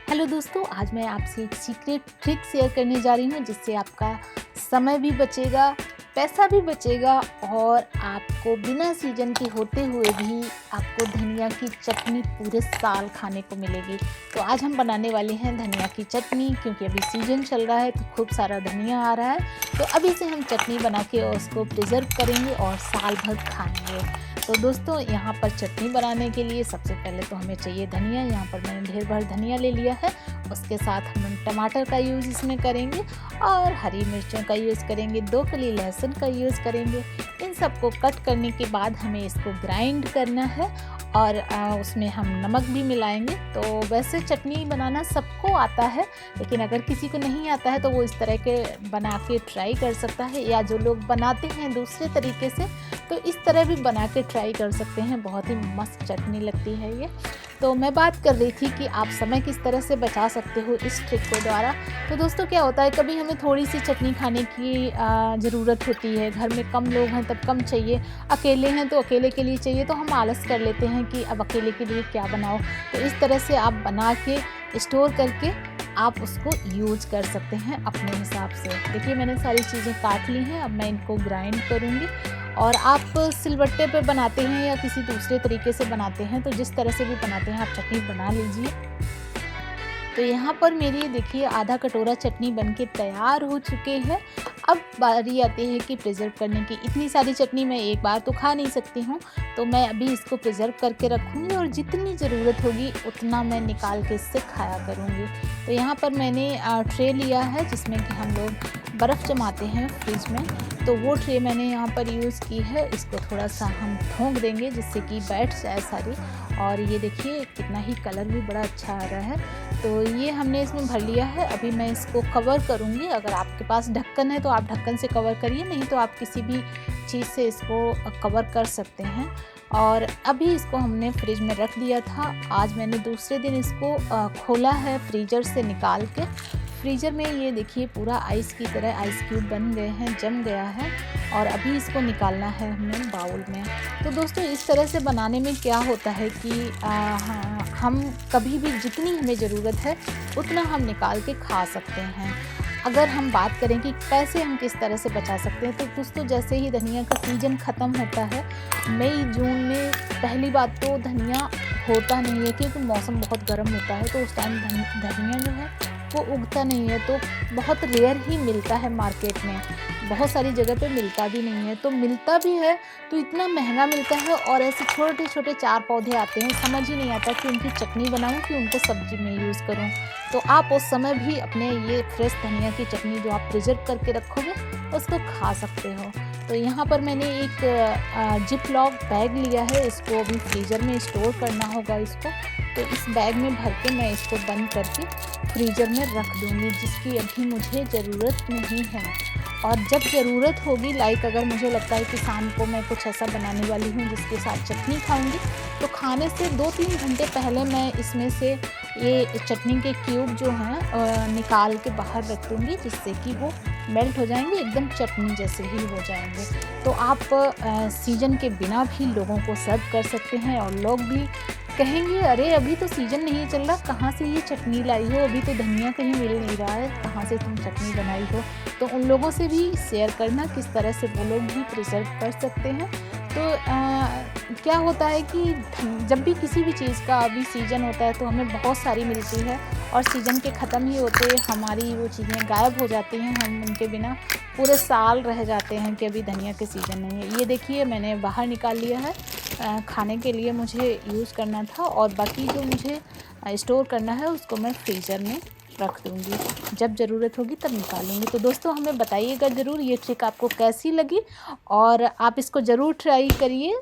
Hello दोस्तों, आज मैं आपसे एक सीक्रेट ट्रिक शेयर करने जा रही हूँ जिससे आपका समय भी बचेगा, पैसा भी बचेगा और आपको बिना सीजन के होते हुए भी आपको धनिया की चटनी पूरे साल खाने को मिलेगी। तो आज हम बनाने वाले हैं धनिया की चटनी, क्योंकि अभी सीजन चल रहा है तो खूब सारा धनिया आ रहा है। तो अभी से हम चटनी बना के और उसको प्रिजर्व करेंगे और साल भर खाएंगे। तो दोस्तों, यहाँ पर चटनी बनाने के लिए सबसे पहले तो हमें चाहिए धनिया। यहाँ पर मैंने ढेर भर धनिया ले लिया है। उसके साथ हम टमाटर का यूज़ इसमें करेंगे और हरी मिर्चों का यूज़ करेंगे, 2 कली लहसुन का यूज़ करेंगे। इन सबको कट करने के बाद हमें इसको ग्राइंड करना है और उसमें हम नमक भी मिलाएंगे। तो वैसे चटनी बनाना सबको आता है, लेकिन अगर किसी को नहीं आता है तो वो इस तरह के बना के ट्राई कर सकता है, या जो लोग बनाते हैं दूसरे तरीके से तो इस तरह भी बना के ट्राई कर सकते हैं। बहुत ही मस्त चटनी लगती है ये। तो मैं बात कर रही थी कि आप समय किस तरह से बचा सकते हो इस ट्रिक के द्वारा। तो दोस्तों, क्या होता है, कभी हमें थोड़ी सी चटनी खाने की ज़रूरत होती है। घर में कम लोग हैं तब कम चाहिए, अकेले हैं तो अकेले के लिए चाहिए, तो हम आलस कर लेते हैं कि अब अकेले के लिए क्या बनाओ। तो इस तरह से आप बना के स्टोर करके आप उसको यूज कर सकते हैं अपने हिसाब से। देखिए, मैंने सारी चीज़ें काट ली हैं, अब मैं इनको ग्राइंड करूँगी। और आप सिलबट्टे पे बनाते हैं या किसी दूसरे तरीके से बनाते हैं, तो जिस तरह से भी बनाते हैं आप चटनी बना लीजिए। तो यहाँ पर मेरी देखिए आधा कटोरा चटनी बनके तैयार हो चुके हैं। अब बारी आती है कि प्रिजर्व करने की। इतनी सारी चटनी मैं एक बार तो खा नहीं सकती हूँ, तो मैं अभी इसको प्रिजर्व करके रखूँगी और जितनी ज़रूरत होगी उतना मैं निकाल के इससे खाया करूँगी। तो यहाँ पर मैंने ट्रे लिया है जिसमें कि हम लोग बर्फ़ जमाते हैं फ्रिज में, तो वो ट्रे मैंने यहाँ पर यूज़ की है। इसको थोड़ा सा हम ठोंक देंगे जिससे कि बैठ जाए सारी। और ये देखिए कितना ही कलर भी बड़ा अच्छा आ रहा है। तो ये हमने इसमें भर लिया है। अभी मैं इसको कवर करूँगी। अगर आपके पास ढक्कन है तो आप ढक्कन से कवर करिए, नहीं तो आप किसी भी चीज़ से इसको कवर कर सकते हैं। और अभी इसको हमने फ्रिज में रख दिया था। आज मैंने दूसरे दिन इसको खोला है फ्रीज़र से निकाल के। फ्रीज़र में ये देखिए पूरा आइस की तरह आइस क्यूब बन गए हैं, जम गया है। और अभी इसको निकालना है हमें बाउल में। तो दोस्तों, इस तरह से बनाने में क्या होता है कि हम कभी भी जितनी हमें ज़रूरत है उतना हम निकाल के खा सकते हैं। अगर हम बात करें कि पैसे हम किस तरह से बचा सकते हैं, तो दोस्तों जैसे ही धनिया का सीज़न ख़त्म होता है, मई जून में, पहली बात तो धनिया होता नहीं है क्योंकि मौसम बहुत गर्म होता है, तो उस टाइम धनिया जो है वो उगता नहीं है। तो बहुत रेयर ही मिलता है मार्केट में, बहुत सारी जगह पे मिलता भी नहीं है। तो मिलता भी है तो इतना महंगा मिलता है, और ऐसे छोटे छोटे 4 पौधे आते हैं। समझ ही नहीं आता कि उनकी चटनी बनाऊं कि उनको सब्जी में यूज़ करूं। तो आप उस समय भी अपने ये फ्रेश धनिया की चटनी जो आप प्रिजर्व करके रखोगे उसको खा सकते हो। तो यहाँ पर मैंने एक जिप लॉक बैग लिया है। इसको अभी फ्रीज़र में स्टोर करना होगा इसको। तो इस बैग में भर के मैं इसको बंद करके फ्रीज़र में रख दूँगी, जिसकी अभी मुझे ज़रूरत नहीं है। और जब ज़रूरत होगी, लाइक अगर मुझे लगता है कि शाम को मैं कुछ ऐसा बनाने वाली हूँ जिसके साथ चटनी खाऊंगी, तो खाने से 2-3 घंटे पहले मैं इसमें से ये चटनी के क्यूब जो हैं निकाल के बाहर रख दूँगी, जिससे कि वो मेल्ट हो जाएंगे, एकदम चटनी जैसे ही हो जाएंगे। तो आप सीजन के बिना भी लोगों को सर्व कर सकते हैं, और लोग भी कहेंगे, अरे अभी तो सीजन नहीं चल रहा, कहाँ से ये चटनी लाई हो, अभी तो धनिया कहीं मिल नहीं रहा है, कहाँ से तुम चटनी बनाई हो। तो उन लोगों से भी शेयर करना किस तरह से वो लोग भी प्रिजर्व कर सकते हैं। तो क्या होता है कि जब भी किसी भी चीज़ का अभी सीज़न होता है तो हमें बहुत सारी मिलती है, और सीज़न के ख़त्म ही होते हमारी वो चीज़ें गायब हो जाती हैं। हम उनके बिना पूरे साल रह जाते हैं कि अभी धनिया के सीज़न नहीं है। ये देखिए मैंने बाहर निकाल लिया है, खाने के लिए मुझे यूज़ करना था, और बाकी जो मुझे स्टोर करना है उसको मैं फ्रीज़र में रख दूँगी। जब ज़रूरत होगी तब निकालूँगी। तो दोस्तों, हमें बताइएगा ज़रूर ये ट्रिक आपको कैसी लगी, और आप इसको ज़रूर ट्राई करिए।